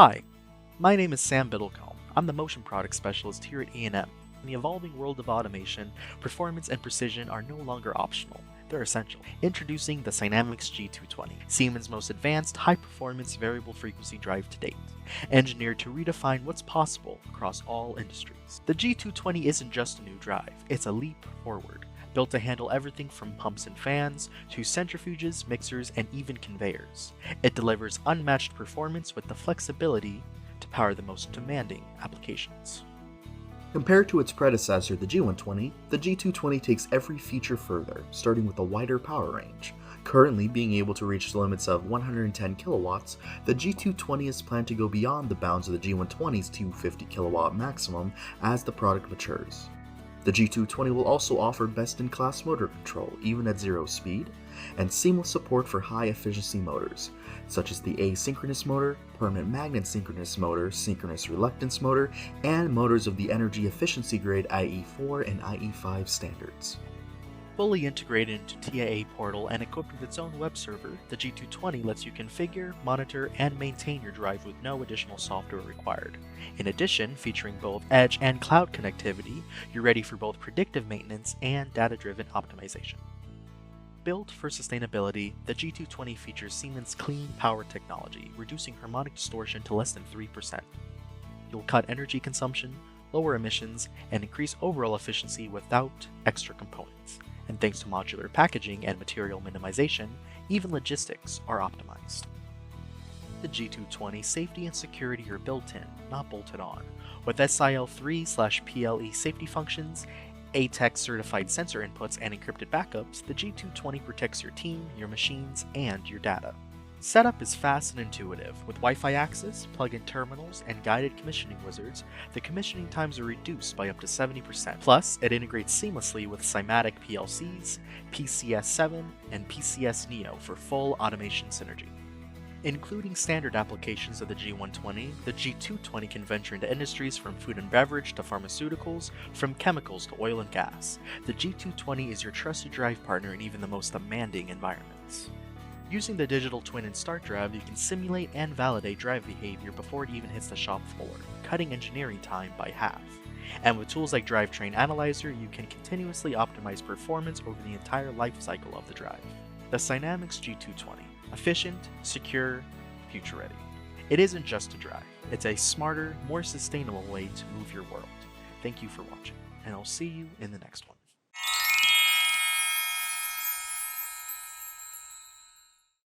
Hi, my name is Sam Biddlecombe. I'm the Motion Product Specialist here at EandM. In the evolving world of automation, performance and precision are no longer optional. They're essential. Introducing the Siemens G220, Siemens' most advanced high-performance variable frequency drive to date, engineered to redefine what's possible across all industries. The G220 isn't just a new drive, it's a leap forward, built to handle everything from pumps and fans to centrifuges, mixers, and even conveyors. It delivers unmatched performance with the flexibility to power the most demanding applications. Compared to its predecessor, the G120, the G220 takes every feature further, starting with a wider power range. Currently being able to reach the limits of 110 kilowatts, the G220 is planned to go beyond the bounds of the G120's 250 kilowatt maximum as the product matures. The G220 will also offer best-in-class motor control, even at zero speed, and seamless support for high-efficiency motors, such as the asynchronous motor, permanent magnet synchronous motor, synchronous reluctance motor, and motors of the energy efficiency grade IE4 and IE5 standards. Fully integrated into TIA Portal and equipped with its own web server, the G220 lets you configure, monitor, and maintain your drive with no additional software required. In addition, featuring both edge and cloud connectivity, you're ready for both predictive maintenance and data-driven optimization. Built for sustainability, the G220 features Siemens' clean power technology, reducing harmonic distortion to less than 3%. You'll cut energy consumption, lower emissions, and increase overall efficiency without extra components. And thanks to modular packaging and material minimization, even logistics are optimized. The G220 safety and security are built in, not bolted on. With SIL3/PLE safety functions, ATEX certified sensor inputs, and encrypted backups, the G220 protects your team, your machines, and your data. Setup is fast and intuitive. With Wi-Fi access, plug-in terminals, and guided commissioning wizards, the commissioning times are reduced by up to 70%. Plus, it integrates seamlessly with Simatic PLCs, PCS7, and PCS Neo for full automation synergy. Including standard applications of the G120, the G220 can venture into industries from food and beverage to pharmaceuticals, from chemicals to oil and gas. The G220 is your trusted drive partner in even the most demanding environments. Using the digital twin and start drive, you can simulate and validate drive behavior before it even hits the shop floor, cutting engineering time by half. And with tools like Drivetrain Analyzer, you can continuously optimize performance over the entire life cycle of the drive. The Siemens G220. Efficient, secure, future-ready. It isn't just a drive. It's a smarter, more sustainable way to move your world. Thank you for watching, and I'll see you in the next one.